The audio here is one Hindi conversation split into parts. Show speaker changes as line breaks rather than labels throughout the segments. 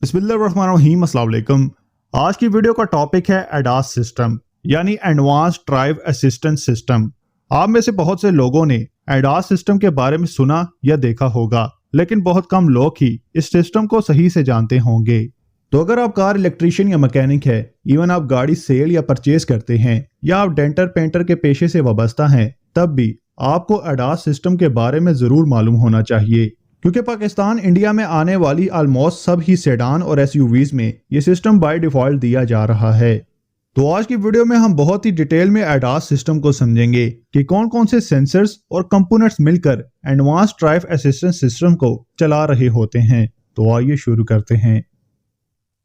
बिस्मिल्लाहिर्रहमानिर्रहीम, अस्सलाम वालेकुम। आज की वीडियो का टॉपिक है एडास सिस्टम यानी एडवांस ड्राइव असिस्टेंट सिस्टम। आप में से बहुत से लोगों ने एडास सिस्टम के बारे में सुना या देखा होगा, लेकिन बहुत कम लोग ही इस सिस्टम को सही से जानते होंगे। तो अगर आप कार इलेक्ट्रीशियन या मैकेनिक है, इवन आप गाड़ी सेल या परचेज करते हैं, या आप डेंटर पेंटर के पेशे से वाबस्ता हैं, तब भी आपको एडास सिस्टम के बारे में जरूर मालूम होना चाहिए, क्योंकि पाकिस्तान इंडिया में आने वाली ऑलमोस्ट सब ही सेडान और एसयूवीज में ये सिस्टम बाय डिफॉल्ट दिया जा रहा है। तो आज की वीडियो में हम बहुत ही डिटेल में एडास सिस्टम को समझेंगे कि कौन कौन से सेंसर्स और कंपोनेंट्स मिलकर एडवांस ड्राइव असिस्टेंट सिस्टम को चला रहे होते हैं। तो आइए शुरू करते हैं।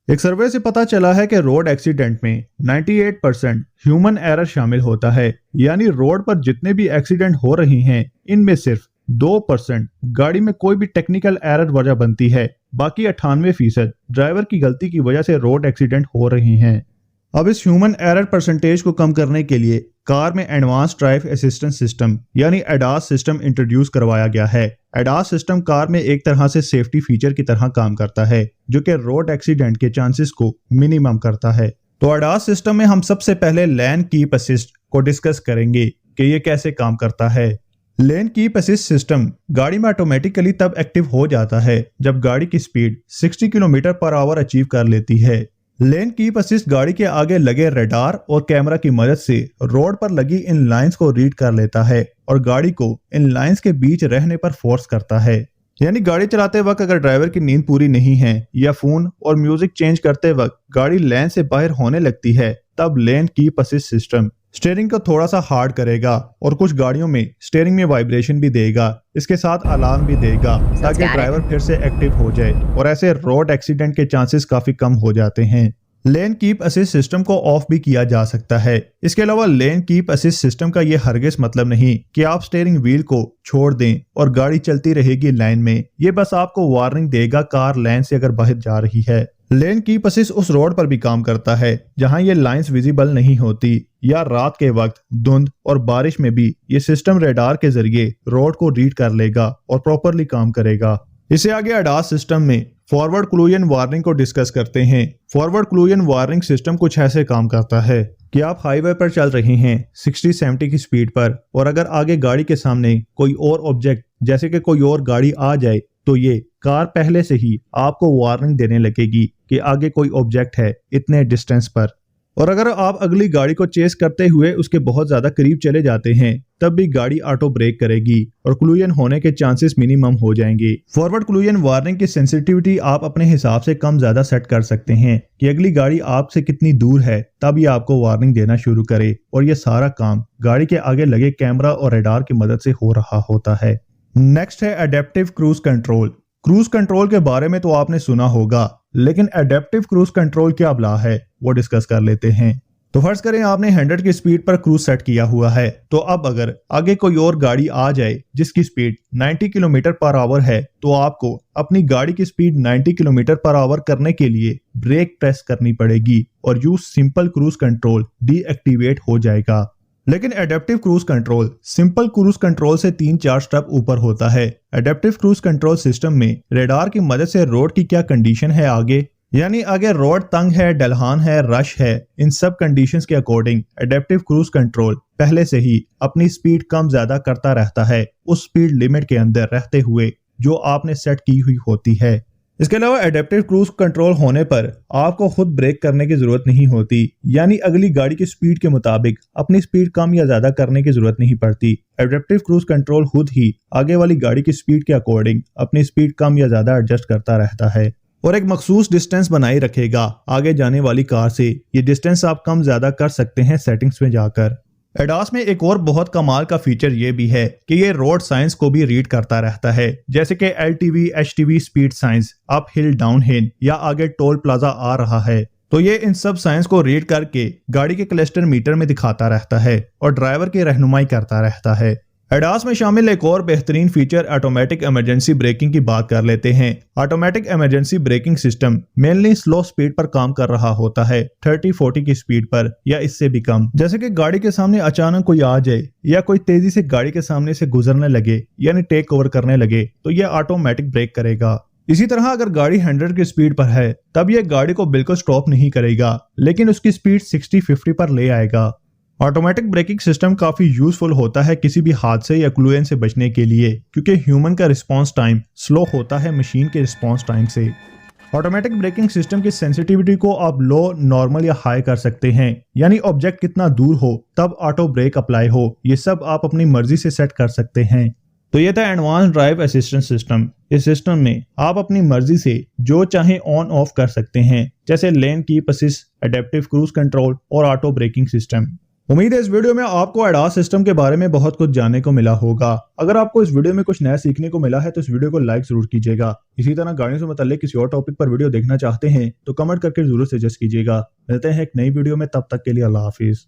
एक सर्वे से पता चला है कि रोड एक्सीडेंट में 98% ह्यूमन एरर शामिल होता है, यानी रोड पर जितने भी एक्सीडेंट हो रही हैं, इनमें सिर्फ 2% गाड़ी में कोई भी टेक्निकल एरर वजह बनती है। बाकी 98% ड्राइवर की गलती की वजह से रोड एक्सीडेंट हो रही हैं। अब इस ह्यूमन एरर परसेंटेज को कम करने के लिए कार में एडवांस ड्राइव असिस्टेंट सिस्टम यानी एडास सिस्टम इंट्रोड्यूस करवाया गया है। एडास सिस्टम कार में एक तरह से सेफ्टी फीचर की तरह काम करता है, जो कि रोड एक्सीडेंट के चांसेस को मिनिमम करता है। तो एडास सिस्टम में हम सबसे पहले लेन कीप असिस्ट को डिस्कस करेंगे कि ये कैसे काम करता है। लेन कीप असिस्ट सिस्टम गाड़ी में ऑटोमेटिकली तब एक्टिव हो जाता है जब गाड़ी की speed 60 kilometre per hour achieve कर लेती है। लेन कीप असिस्ट गाड़ी के आगे लगे रडार और कैमरा की मदद से रोड पर लगी इन लाइंस को रीड कर लेता है और गाड़ी को इन लाइंस के बीच रहने पर फोर्स करता है। यानी गाड़ी चलाते वक्त अगर ड्राइवर की नींद पूरी नहीं है या फोन और म्यूजिक चेंज करते वक्त गाड़ी लेन से बाहर होने लगती है, तब lane keep assist system steering को थोड़ा सा हार्ड करेगा और कुछ गाड़ियों में स्टीयरिंग में वाइब्रेशन भी देगा, इसके साथ अलार्म भी देगा ताकि ड्राइवर फिर से एक्टिव हो जाए और ऐसे रोड एक्सीडेंट के चांसेस काफी कम हो जाते हैं। लेन कीप असिस्ट सिस्टम को ऑफ भी किया जा सकता है। इसके अलावा लेन कीप असिस्ट सिस्टम का यह हरगिज मतलब नहीं कि आप स्टीयरिंग व्हील को छोड़ दें और गाड़ी चलती रहेगी लाइन में। ये बस आपको वार्निंग देगा कार लाइन से अगर बाहर जा रही है। लेन कीप असिस्ट उस रोड पर भी काम करता है जहां ये लाइंस विजिबल नहीं होती, या रात के वक्त धुंध और बारिश में भी ये सिस्टम रेडार के जरिए रोड को रीड कर लेगा और प्रॉपरली काम करेगा। इससे आगे एडास सिस्टम में फॉरवर्ड कोलिजन वार्निंग को डिस्कस करते हैं। फॉरवर्ड कोलिजन वार्निंग सिस्टम कुछ ऐसे काम करता है कि आप हाईवे पर चल रहे हैं 60-70 की स्पीड पर, और अगर आगे गाड़ी के सामने कोई और ऑब्जेक्ट जैसे कि कोई और गाड़ी आ जाए, तो ये कार पहले से ही आपको वार्निंग देने लगेगी कि आगे कोई ऑब्जेक्ट है इतने डिस्टेंस पर। और अगर आप अगली गाड़ी को चेस करते हुए उसके बहुत ज्यादा करीब चले जाते हैं, तब भी गाड़ी ऑटो ब्रेक करेगी और कोलिजन होने के चांसेस मिनिमम हो जाएंगे। फॉरवर्ड कोलिजन वार्निंग की सेंसिटिविटी आप अपने हिसाब से कम ज्यादा सेट कर सकते हैं कि अगली गाड़ी आपसे कितनी दूर है, तब ये आपको वार्निंग देना शुरू करे, और ये सारा काम गाड़ी के आगे लगे कैमरा और रडार की मदद से हो रहा होता है। नेक्स्ट है adaptive cruise control. Cruise control के बारे में तो आपने सुना होगा, लेकिन एडेप्टिव क्रूज कंट्रोल क्या बला है वो डिस्कस कर लेते हैं। तो फर्ज करें आपने 100 की स्पीड पर क्रूज सेट किया हुआ है, तो अब अगर आगे कोई और गाड़ी आ जाए जिसकी स्पीड 90 किलोमीटर पर आवर है, तो आपको अपनी गाड़ी की स्पीड 90 किलोमीटर पर आवर करने के लिए ब्रेक प्रेस करनी पड़ेगी और use simple cruise control deactivate हो जाएगा। लेकिन adaptive cruise control simple cruise control से 3-4 स्टेप ऊपर होता है। एडेप्टिव क्रूज कंट्रोल सिस्टम में रेडार की मदद से रोड की क्या कंडीशन है आगे, यानी आगे रोड तंग है, ढलान है, रश है, इन सब कंडीशंस के अकॉर्डिंग एडेप्टिव क्रूज कंट्रोल पहले से ही अपनी स्पीड कम ज्यादा करता रहता है, उस स्पीड लिमिट के अंदर रहते हुए जो आपने सेट की हुई होती है। इसके अलावा एडेप्टिव क्रूज कंट्रोल होने पर आपको खुद ब्रेक करने की जरूरत नहीं होती, यानी अगली गाड़ी की स्पीड के मुताबिक अपनी स्पीड कम या ज्यादा करने की जरूरत नहीं पड़ती। एडेप्टिव क्रूज कंट्रोल खुद ही आगे वाली गाड़ी की स्पीड के अकॉर्डिंग अपनी स्पीड कम या ज्यादा एडजस्ट करता रहता है और एक मखसूस डिस्टेंस बनाए रखेगा आगे जाने वाली कार से। ये डिस्टेंस आप कम ज्यादा कर सकते हैं सेटिंग्स में जाकर। एडास में एक और बहुत कमाल का फीचर ये भी है कि ये रोड साइंस को भी रीड करता रहता है, जैसे कि LTV, HTV speed science, up hill, down hill, या आगे टोल प्लाजा आ रहा है, तो ये इन सब साइंस को रीड करके गाड़ी के क्लस्टर मीटर में दिखाता रहता है और ड्राइवर की रहनुमाई करता रहता है। एडास में शामिल एक और बेहतरीन फीचर ऑटोमेटिक इमरजेंसी ब्रेकिंग की बात कर लेते हैं। Automatic emergency braking system mainly slow speed पर काम कर रहा होता है, 30-40 की स्पीड पर या इससे भी कम। जैसे कि गाड़ी के सामने अचानक कोई आ जाए या कोई तेजी से गाड़ी के सामने से गुजरने लगे यानी टेक ओवर करने लगे, तो यह ऑटोमेटिक ब्रेक करेगा। इसी तरह अगर गाड़ी 100 की स्पीड पर है तब यह गाड़ी को बिल्कुल स्टॉप नहीं करेगा, लेकिन उसकी स्पीड 60-50 पर ले आएगा। ऑटोमेटिक ब्रेकिंग सिस्टम काफी यूजफुल होता है किसी भी हादसे या क्लूएन से बचने के लिए, क्योंकि ह्यूमन का रिस्पांस टाइम स्लो होता है मशीन के रिस्पांस टाइम से। ऑटोमेटिक ब्रेकिंग सिस्टम की सेंसिटिविटी को आप लो, नॉर्मल या हाई कर सकते हैं, यानी ऑब्जेक्ट कितना दूर हो तब ऑटो ब्रेक अप्लाई हो, ये सब आप अपनी मर्जी से सेट कर सकते हैं। तो ये था एडवांस ड्राइव असिस्टेंस सिस्टम। इस सिस्टम में आप अपनी मर्जी से जो चाहे ऑन ऑफ कर सकते हैं, जैसे lane keep assist, adaptive cruise control और ऑटो ब्रेकिंग सिस्टम। उम्मीद है इस वीडियो में आपको एडास सिस्टम के बारे में बहुत कुछ जानने को मिला होगा। अगर आपको इस वीडियो में कुछ नया सीखने को मिला है तो इस वीडियो को लाइक जरूर कीजिएगा। इसी तरह गाड़ियों से मुताल्लिक किसी और टॉपिक पर वीडियो देखना चाहते हैं तो कमेंट करके जरूर सजेस्ट कीजिएगा। मिलते हैं एक नई वीडियो में, तब तक के लिए अल्लाह हाफिज।